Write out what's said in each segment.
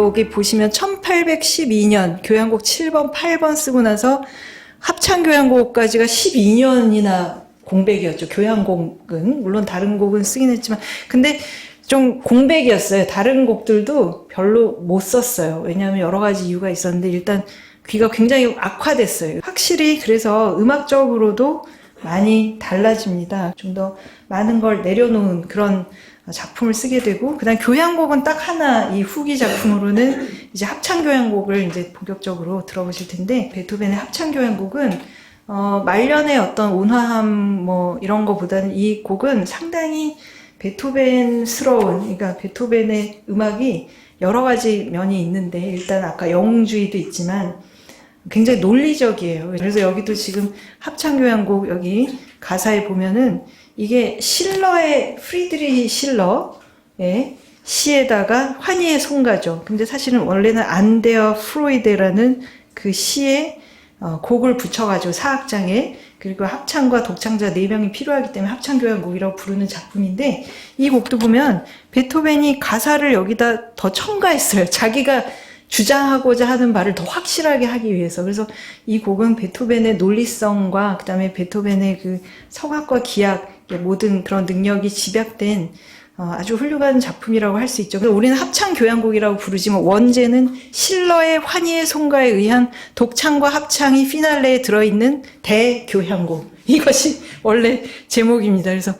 여기 보시면 1812년 교향곡 7번, 8번 쓰고 나서 합창교향곡까지가 12년이나 공백이었죠. 교향곡은. 물론 다른 곡은 쓰긴 했지만. 근데 좀 공백이었어요. 다른 곡들도 별로 못 썼어요. 왜냐하면 여러 가지 이유가 있었는데 일단 귀가 굉장히 악화됐어요. 확실히 그래서 음악적으로도 많이 달라집니다. 좀 더 많은 걸 내려놓은 그런 작품을 쓰게 되고, 그다음 교향곡은 딱 하나, 이 후기 작품으로는 이제 합창교향곡을 이제 본격적으로 들어보실 텐데, 베토벤의 합창교향곡은 말년의 어떤 온화함 뭐 이런 거보다는 이 곡은 상당히 베토벤스러운, 그러니까 베토벤의 음악이 여러 가지 면이 있는데, 일단 아까 영웅주의도 있지만 굉장히 논리적이에요. 그래서 여기도 지금 합창교향곡 여기 가사에 보면은 이게 실러의, 프리드리히 실러의 시에다가 환희의 송가죠. 근데 사실은 원래는 안데어 프로이데라는 그 시에 곡을 붙여가지고 사악장에, 그리고 합창과 독창자 4명이 필요하기 때문에 합창교향곡이라고 부르는 작품인데, 이 곡도 보면 베토벤이 가사를 여기다 더 첨가했어요. 자기가 주장하고자 하는 말을 더 확실하게 하기 위해서. 그래서 이 곡은 베토벤의 논리성과 그다음에 베토벤의 그 성악과 기악 모든 그런 능력이 집약된 아주 훌륭한 작품이라고 할 수 있죠. 그래서 우리는 합창교향곡이라고 부르지만 원제는 실러의 환희의 송가에 의한 독창과 합창이 피날레에 들어있는 대교향곡. 이것이 원래 제목입니다. 그래서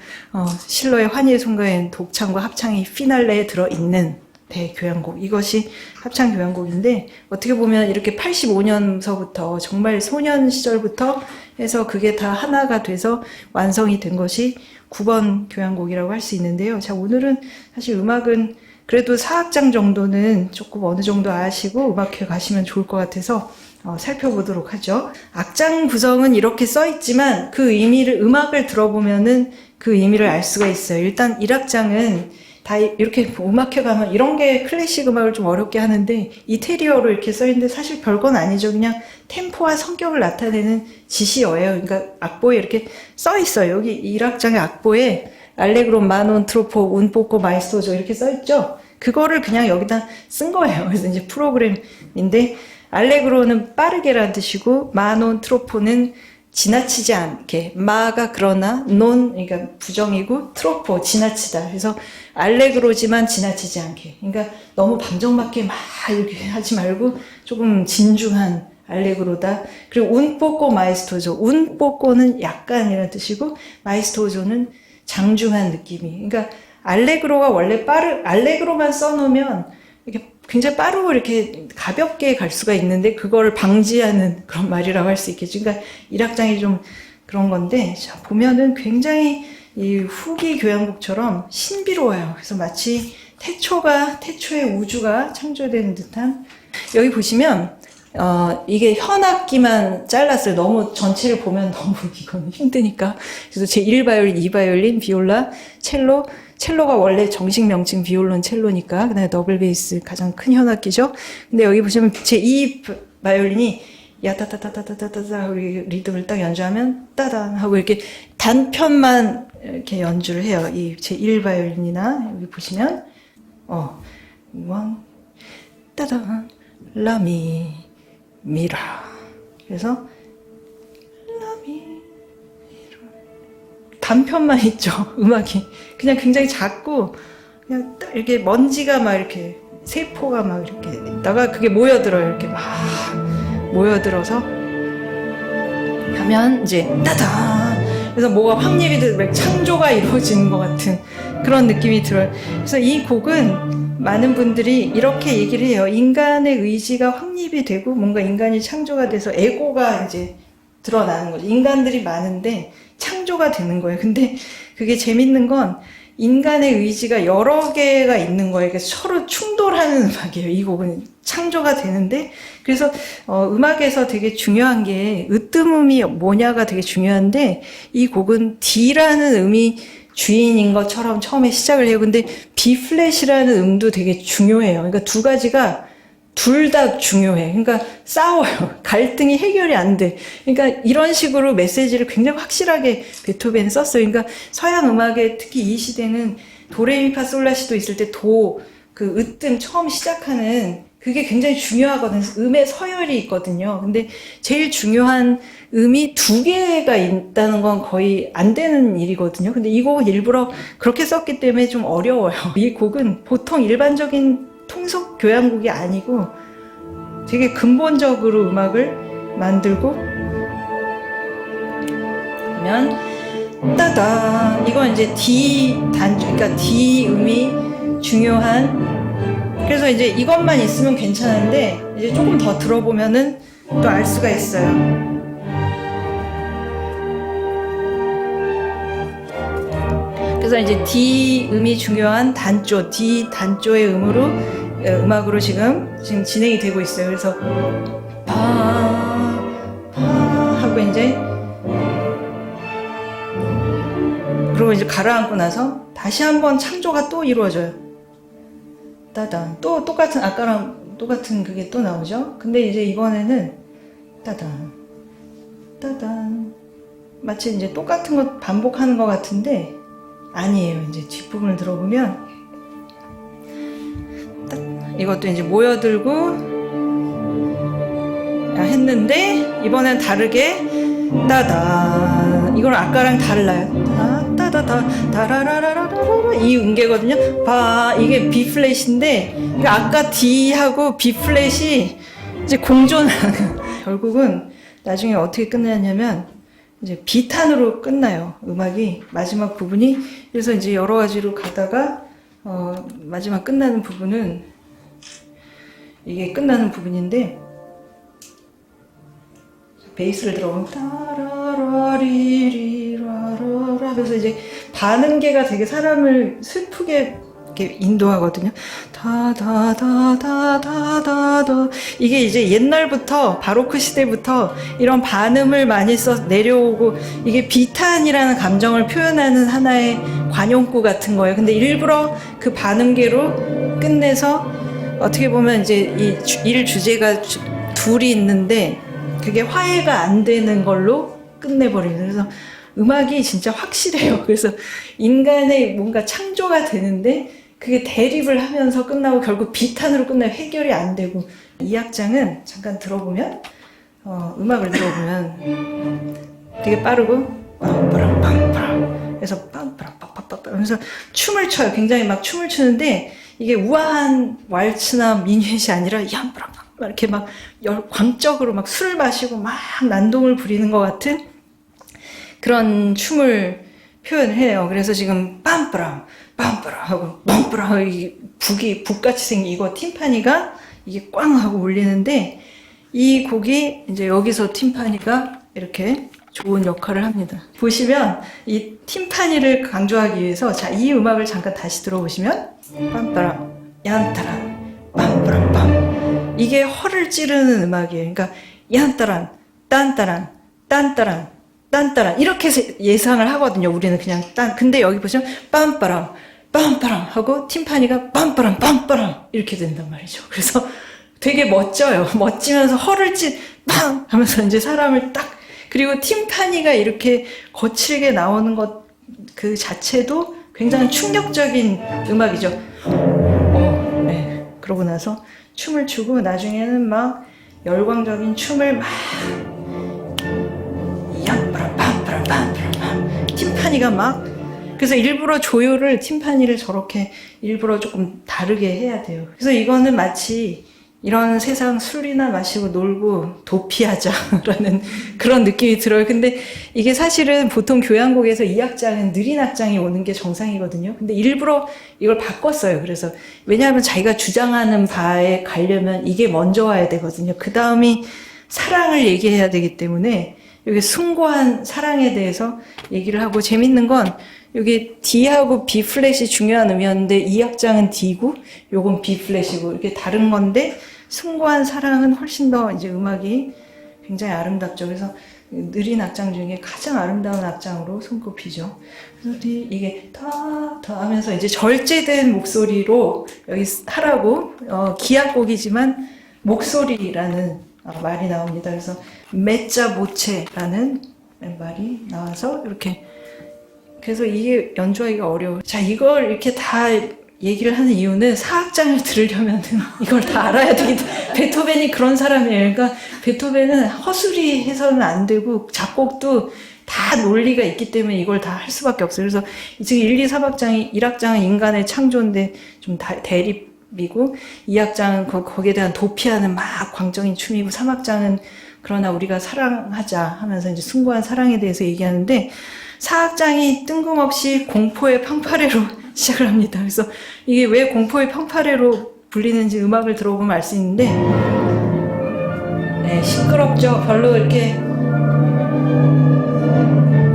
실러의 환희의 송가에 독창과 합창이 피날레에 들어있는 대교향곡. 이것이 합창교향곡인데, 어떻게 보면 이렇게 85년서부터 정말 소년 시절부터 해서 그게 다 하나가 돼서 완성이 된 것이 9번 교향곡이라고 할 수 있는데요. 자, 오늘은 사실 음악은 그래도 사악장 정도는 조금 어느 정도 아시고 음악회 가시면 좋을 것 같아서 살펴보도록 하죠. 악장 구성은 이렇게 써 있지만 그 의미를, 음악을 들어보면은 그 의미를 알 수가 있어요. 일단 1악장은 다 이렇게 음악회 가면 이런 게 클래식 음악을 좀 어렵게 하는데, 이태리어로 이렇게 써있는데 사실 별건 아니죠. 그냥 템포와 성격을 나타내는 지시어예요. 그러니까 악보에 이렇게 써있어요. 여기 1악장의 악보에 알레그로, 마논, 트로포, 운포코, 마이스토조 이렇게 써있죠. 그거를 그냥 여기다 쓴 거예요. 그래서 이제 프로그램인데, 알레그로는 빠르게라는 뜻이고, 마논, 트로포는 지나치지 않게, 마가 그러나, 논, 그러니까 부정이고, 트로포, 지나치다. 그래서 알레그로지만 지나치지 않게. 그러니까 너무 방정맞게 막 이렇게 하지 말고 조금 진중한 알레그로다. 그리고 운뽀꼬 마이스토조. 운뽀꼬는 약간이라는 뜻이고, 마이스토조는 장중한 느낌이. 그러니까 알레그로가 원래 알레그로만 써놓으면 이렇게 굉장히 빠르고 이렇게 가볍게 갈 수가 있는데, 그거를 방지하는 그런 말이라고 할 수 있겠죠. 그러니까 1악장이 좀 그런 건데, 자, 보면은 굉장히 이 후기 교향곡처럼 신비로워요. 그래서 마치 태초의 우주가 창조된 듯한. 여기 보시면 이게 현악기만 잘랐어요. 너무 전체를 보면 너무 이건 힘드니까. 그래서 제 1바이올린, 2바이올린, 비올라, 첼로가 원래 정식 명칭 비올론 첼로니까, 그다음에 더블 베이스 가장 큰 현악기죠. 근데 여기 보시면 제 2바이올린이 야따따따따따따따 리듬을 딱 연주하면 따단 하고 이렇게 단편만 이렇게 연주를 해요. 이 제 1바이올린이나 여기 보시면 원 따단 라미 미라. 그래서 라미 단편만 있죠. 음악이 그냥 굉장히 작고, 그냥 이렇게 먼지가 막 이렇게 세포가 막 이렇게 있다가 그게 모여들어요. 이렇게 막 모여들어서 하면 이제 따다. 그래서 뭐가 확립이 되고 창조가 이루어지는 것 같은 그런 느낌이 들어요. 그래서 이 곡은 많은 분들이 이렇게 얘기를 해요. 인간의 의지가 확립이 되고 뭔가 인간이 창조가 돼서 에고가 이제 드러나는 거죠. 인간들이 많은데 창조가 되는 거예요. 근데 그게 재밌는 건 인간의 의지가 여러 개가 있는 거예요. 그래서 서로 충돌하는 음악이에요. 이 곡은 창조가 되는데, 그래서 음악에서 되게 중요한 게 으뜸음이 뭐냐가 되게 중요한데, 이 곡은 D라는 음이 주인인 것처럼 처음에 시작을 해요. 근데 B 플랫이라는 음도 되게 중요해요. 그러니까 두 가지가 둘 다 중요해. 그러니까 싸워요. 갈등이 해결이 안 돼. 그러니까 이런 식으로 메시지를 굉장히 확실하게 베토벤은 썼어요. 그러니까 서양 음악에 특히 이 시대는 도레미파솔라시도 있을 때 도, 그 으뜸 처음 시작하는 그게 굉장히 중요하거든요. 음의 서열이 있거든요. 근데 제일 중요한 음이 2개가 있다는 건 거의 안 되는 일이거든요. 근데 이 곡은 일부러 그렇게 썼기 때문에 좀 어려워요. 이 곡은 보통 일반적인 통속 교향곡이 아니고 되게 근본적으로 음악을 만들고, 그러면 따다, 이건 이제 D 단주, 그러니까 D 음이 중요한, 그래서 이제 이것만 있으면 괜찮은데 이제 조금 더 들어보면은 또 알 수가 있어요. 그래서 이제 D 음이 중요한 단조, D 단조의 음악으로 지금 진행이 되고 있어요. 그래서 파 하고 이제, 그리고 이제 가라앉고 나서 다시 한번 창조가 또 이루어져요. 따단, 또 똑같은, 아까랑 똑같은 그게 또 나오죠. 근데 이제 이번에는 따단 따단, 마치 이제 똑같은 것 반복하는 것 같은데 아니에요. 이제 뒷부분을 들어보면 이것도 이제 모여들고 했는데 이번엔 다르게 따다, 이건 아까랑 달라요. 따다다 다라라라라라, 이 음계거든요. 이게 B 플랫인데, 그러니까 아까 D하고 B 플랫이 이제 공존하는, 결국은 나중에 어떻게 끝나냐면 이제 B탄으로 끝나요. 음악이 마지막 부분이. 그래서 이제 여러 가지로 가다가 마지막 끝나는 부분은 이게 끝나는 부분인데, 베이스를 들어보면 따라라리리라라라 하면서 이제 반음계가 되게 사람을 슬프게 이렇게 인도하거든요. 다다다다다다다, 이게 이제 옛날부터 바로크 시대부터 이런 반음을 많이 써 내려오고, 이게 비탄이라는 감정을 표현하는 하나의 관용구 같은 거예요. 근데 일부러 그 반음계로 끝내서, 어떻게 보면 이제 일 주제가 둘이 있는데 그게 화해가 안 되는 걸로 끝내버리는, 그래서 음악이 진짜 확실해요. 그래서 인간의 뭔가 창조가 되는데 그게 대립을 하면서 끝나고 결국 비탄으로 끝나요. 해결이 안 되고. 이 악장은 잠깐 들어보면, 음악을 들어보면 되게 빠르고 빰빠람빰빠람, 그래서 빰빠람빰빰빰 하면서 춤을 춰요. 굉장히 막 춤을 추는데 이게 우아한 왈츠나 미니엣이 아니라 얌빠람빰 이렇게 막 광적으로 막 술을 마시고 막 난동을 부리는 것 같은 그런 춤을 표현해요. 그래서 지금 빰빠람 빰빠람 하고 빰빠람 하고, 이게 북같이 생긴 이거 팀파니가 이게 꽝 하고 울리는데, 이 곡이 이제 여기서 팀파니가 이렇게 좋은 역할을 합니다. 보시면 이 팀파니를 강조하기 위해서, 자, 이 음악을 잠깐 다시 들어보시면 빰빠람 얀타란 빰빠람 빰, 이게 허를 찌르는 음악이에요. 그러니까 얀따란 딴따란 딴따란 딴따란 이렇게 예상을 하거든요. 우리는 그냥 근데 여기 보시면 빰빠람 빰빠람 하고 팀파니가 빰빠람 빰빠람 이렇게 된단 말이죠. 그래서 되게 멋져요. 멋지면서 허를 빵 하면서 이제 사람을 딱, 그리고 팀파니가 이렇게 거칠게 나오는 것 그 자체도 굉장히 충격적인 음악이죠. 네. 그러고 나서 춤을 추고 나중에는 막 열광적인 춤을 막 얌빠라빰빠라빰빠라빰, 팀파니가 막, 그래서 일부러 조율을, 팀파니를 저렇게 일부러 조금 다르게 해야 돼요. 그래서 이거는 마치 이런 세상 술이나 마시고 놀고 도피하자라는 그런 느낌이 들어요. 근데 이게 사실은 보통 교향곡에서 이 악장은 느린 악장이 오는 게 정상이거든요. 근데 일부러 이걸 바꿨어요. 그래서 왜냐하면 자기가 주장하는 바에 가려면 이게 먼저 와야 되거든요. 그 다음이 사랑을 얘기해야 되기 때문에 여기 숭고한 사랑에 대해서 얘기를 하고, 재밌는 건 여기 D하고 B 플랫이 중요한 음이었는데 이 악장은 D고 요건 B 플랫이고 이렇게 다른 건데, 숭고한 사랑은 훨씬 더 이제 음악이 굉장히 아름답죠. 그래서 느린 악장 중에 가장 아름다운 악장으로 손꼽히죠. 그래서 이게 더 하면서 이제 절제된 목소리로 여기 하라고, 기악곡이지만 목소리라는 말이 나옵니다. 그래서 메짜 모체라는 말이 나와서 이렇게, 그래서 이게 연주하기가 어려워요. 자, 이걸 이렇게 다 얘기를 하는 이유는 사악장을 들으려면 이걸 다 알아야 되기 때문에 베토벤이 그런 사람이에요. 그러니까 베토벤은 허술히 해서는 안 되고 작곡도 다 논리가 있기 때문에 이걸 다 할 수밖에 없어요. 그래서 지금 1, 2, 3악장이 1악장은 인간의 창조인데 좀 대립이고 2악장은 거기에 대한 도피하는 막 광적인 춤이고 3악장은 그러나 우리가 사랑하자 하면서 이제 숭고한 사랑에 대해서 얘기하는데 4악장이 뜬금없이 공포의 팡파레로 시작을 합니다. 그래서 이게 왜 공포의 팡파레로 불리는지 음악을 들어보면 알 수 있는데 네, 시끄럽죠. 별로 이렇게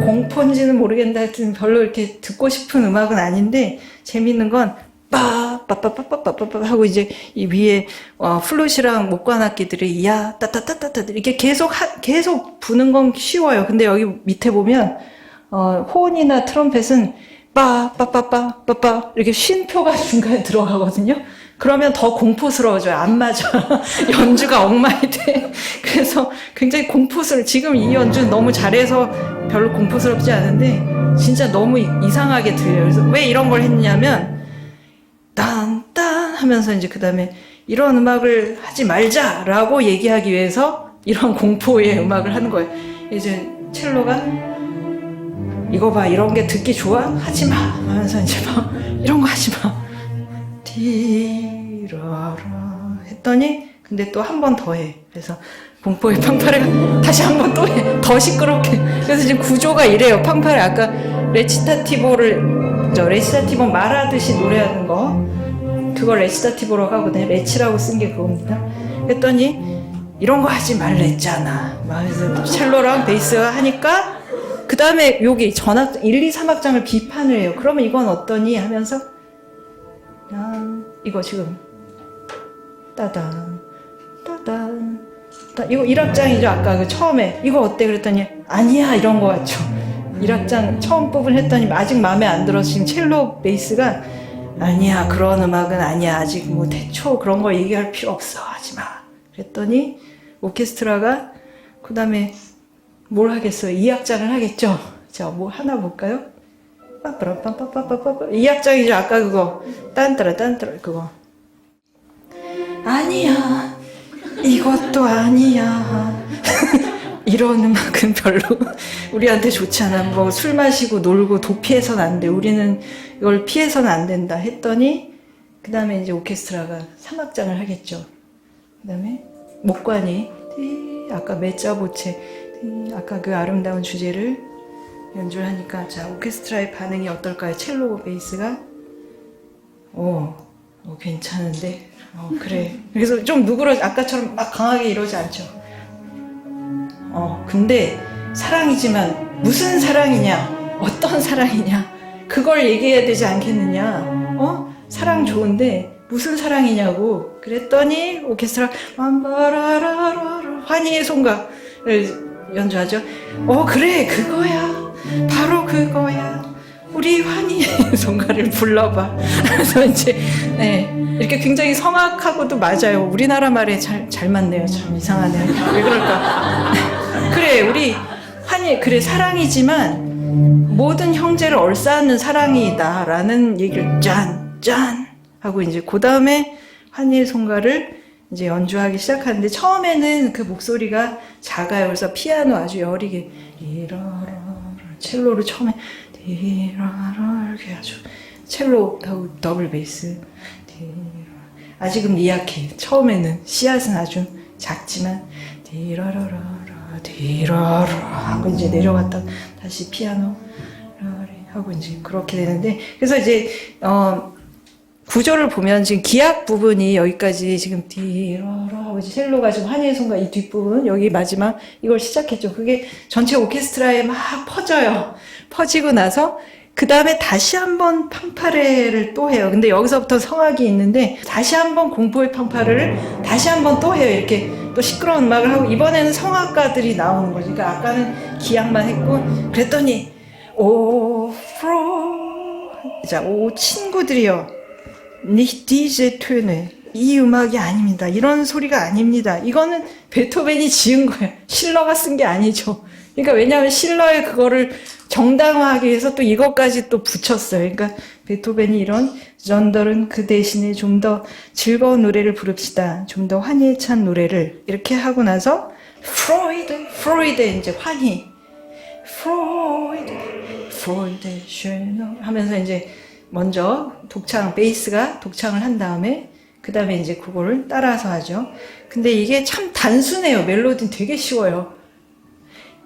공포인지는 모르겠는데 하여튼 별로 이렇게 듣고 싶은 음악은 아닌데 재밌는 건 빠빠빠빠빠빠빠 하고 이제 이 위에 플룻이랑 목관악기들이 이야 따따따따따 이렇게 계속 부는 건 쉬워요. 근데 여기 밑에 보면 호은이나 트럼펫은 빠빠빠빠빠빠 이렇게 쉼표가 중간에 들어가거든요. 그러면 더 공포스러워져요. 안 맞아. 연주가 엉망이 돼. 그래서 굉장히 공포스러워. 지금 이 연주는 너무 잘해서 별로 공포스럽지 않은데 진짜 너무 이상하게 들려요. 그래서 왜 이런 걸 했냐면 딴딴 하면서 이제 그 다음에 이런 음악을 하지 말자라고 얘기하기 위해서 이런 공포의 음악을 하는 거예요. 이제 첼로가 이거 봐, 이런 게 듣기 좋아? 하지 마! 하면서 이제 막 이런 거 하지 마. 디라라 했더니 근데 또 한 번 더 해. 그래서 공포의 팡파레가 다시 한 번 또 해. 더 시끄럽게. 그래서 지금 구조가 이래요. 팡파레 아까 레치타티보 말하듯이 노래하는 거 그걸 레치타티보라고 하거든요. 레치라고 쓴 게 그겁니다. 했더니 이런 거 하지 말랬잖아. 그래서 첼로랑 베이스가 하니까 그 다음에 여기 전악 1, 2, 3악장을 비판을 해요. 그러면 이건 어떠니? 하면서 이거 지금 따단 이거 1악장이죠. 아까 그 처음에 이거 어때? 그랬더니 아니야 이런 거 같죠. 1악장 처음 부분 했더니 아직 마음에 안 들어서 지금 첼로 베이스가 아니야 그런 음악은 아니야 아직 뭐 대초 그런 거 얘기할 필요 없어 하지마. 그랬더니 오케스트라가 그 다음에 뭘 하겠어요? 2악장을 하겠죠? 자, 뭐 하나 볼까요? 빠빠빠빠빠빠빠 2악장이죠. 아까 그거 딴따라 그거 아니야 이것도 아니야 이런 음악은 별로 우리한테 좋지 않아. 뭐 술 마시고 놀고 도피해서는 안 돼. 우리는 이걸 피해서는 안 된다 했더니 그 다음에 이제 오케스트라가 3악장을 하겠죠. 그 다음에 목관이 아까 메짜보체 아까 그 아름다운 주제를 연주를 하니까 자 오케스트라의 반응이 어떨까요? 첼로 베이스가 괜찮은데 그래. 그래서 좀 누그러져 아까처럼 막 강하게 이러지 않죠. 근데 사랑이지만 무슨 사랑이냐 어떤 사랑이냐 그걸 얘기해야 되지 않겠느냐. 사랑 좋은데 무슨 사랑이냐고. 그랬더니 오케스트라 환희의 송가를 연주하죠. 그래 그거야 바로 그거야 우리 환희의 송가를 불러봐. 그래서 이제 이렇게 굉장히 성악하고도 맞아요. 우리나라 말에 잘 맞네요. 참 이상하네요. 왜 그럴까. 그래 우리 환희 그래 사랑이지만 모든 형제를 얼싸는 사랑이다 라는 얘기를 짠 하고 이제 그 다음에 환희의 송가를 이제 연주하기 시작하는데 처음에는 그 목소리가 작아요. 그래서 피아노 아주 여리게 첼로로 처음에 이렇게 아주 첼로하고 더블 베이스 아직은 미약해. 처음에는 씨앗은 아주 작지만 하고 이제 내려갔다 다시 피아노 하고 이제 그렇게 되는데 그래서 이제 구조를 보면 지금 기악 부분이 여기까지 지금 하고 이제 첼로가 지금 환희의 송가 이 뒷부분 여기 마지막 이걸 시작했죠. 그게 전체 오케스트라에 막 퍼져요. 퍼지고 나서 그 다음에 다시 한번 팡파레를 또 해요. 근데 여기서부터 성악이 있는데 다시 한번 공포의 팡파레를 다시 한번 또 해요. 이렇게 또 시끄러운 음악을 하고 이번에는 성악가들이 나오는 거죠. 그러니까 아까는 기악만 했고 그랬더니 자, 친구들이요. Nicht diese Töne. 이 음악이 아닙니다. 이런 소리가 아닙니다. 이거는 베토벤이 지은 거예요. 실러가 쓴 게 아니죠. 그러니까 왜냐하면 실러의 그거를 정당화하기 위해서 또 이것까지 또 붙였어요. 그러니까 베토벤이 이런 전덜은 그 대신에 좀 더 즐거운 노래를 부릅시다. 좀 더 환희에 찬 노래를 이렇게 하고 나서 프로이드의 이제 환희, 프로이드 하면서 이제 먼저 베이스가 독창을 한 다음에 그 다음에 이제 그거를 따라서 하죠. 근데 이게 참 단순해요. 멜로디는 되게 쉬워요.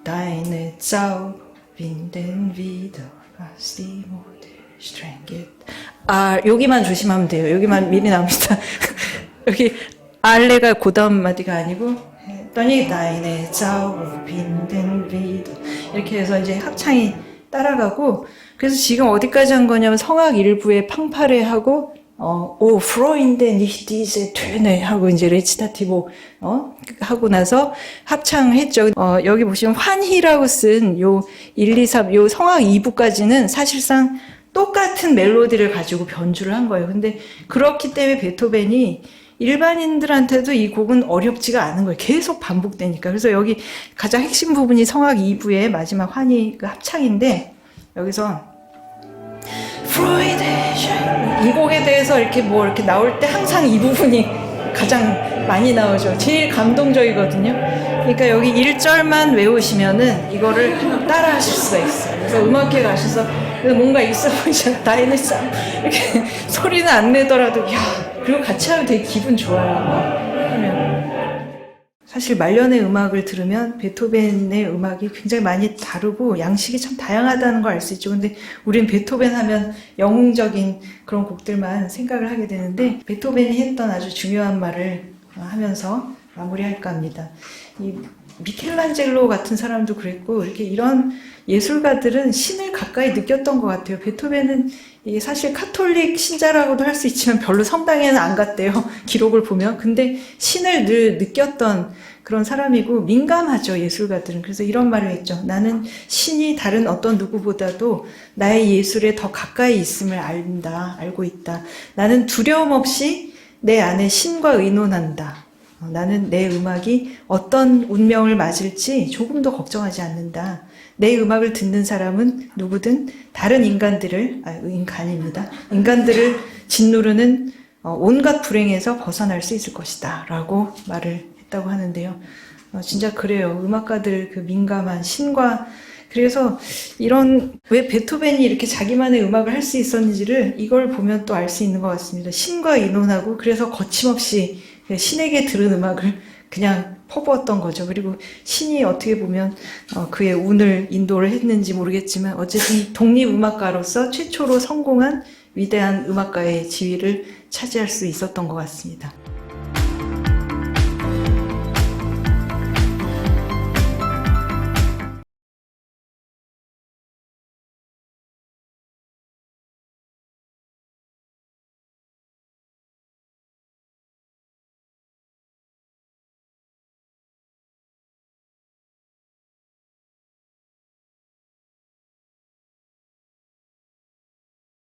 Deine Zauber binden wieder, was die Mode strengt. 여기만 조심하면 돼요. 여기만 미리 나옵니다. 여기 알레가 그 다음 마디가 아니고 Deine Zauber binden wieder 이렇게 해서 이제 합창이 따라가고 그래서 지금 어디까지 한 거냐면 성악 일부에 팡파레 하고 프로인데 nicht diese Töne 하고 이제 레치타티보 하고 나서 합창했죠. 여기 보시면 환희라고 쓴 요 1, 2, 3 요 성악 2부까지는 사실상 똑같은 멜로디를 가지고 변주를 한 거예요. 근데 그렇기 때문에 베토벤이 일반인들한테도 이 곡은 어렵지가 않은 거예요. 계속 반복되니까. 그래서 여기 가장 핵심 부분이 성악 2부의 마지막 환희 그 합창인데 여기서 이 곡에 대해서 이렇게 이렇게 나올 때 항상 이 부분이 가장 많이 나오죠. 제일 감동적이거든요. 그러니까 여기 1절만 외우시면은 이거를 따라 하실 수가 있어요. 그래서 음악회 가셔서 뭔가 있어 보이잖아요. 다이너스 이렇게 소리는 안 내더라도 그리고 같이 하면 되게 기분 좋아요. 사실 말년의 음악을 들으면 베토벤의 음악이 굉장히 많이 다르고 양식이 참 다양하다는 걸 알 수 있죠. 근데 우린 베토벤 하면 영웅적인 그런 곡들만 생각을 하게 되는데 베토벤이 했던 아주 중요한 말을 하면서 마무리할까 합니다. 이 미켈란젤로 같은 사람도 그랬고 이렇게 이런 예술가들은 신을 가까이 느꼈던 것 같아요. 베토벤은 이게 사실 카톨릭 신자라고도 할 수 있지만 별로 성당에는 안 갔대요. 기록을 보면. 근데 신을 늘 느꼈던 그런 사람이고 민감하죠, 예술가들은. 그래서 이런 말을 했죠. 나는 신이 다른 어떤 누구보다도 나의 예술에 더 가까이 있음을 알고 있다. 나는 두려움 없이 내 안에 신과 의논한다. 나는 내 음악이 어떤 운명을 맞을지 조금도 걱정하지 않는다. 내 음악을 듣는 사람은 누구든 다른 인간들을 짓누르는 온갖 불행에서 벗어날 수 있을 것이다 라고 말을 했다고 하는데요. 진짜 그래요. 음악가들 그 민감한 신과 그래서 왜 베토벤이 이렇게 자기만의 음악을 할 수 있었는지를 이걸 보면 또 알 수 있는 것 같습니다. 신과 의논하고 그래서 거침없이 신에게 들은 음악을 그냥 퍼부었던 거죠. 그리고 신이 어떻게 보면 그의 운을 인도를 했는지 모르겠지만 어쨌든 독립음악가로서 최초로 성공한 위대한 음악가의 지위를 차지할 수 있었던 것 같습니다.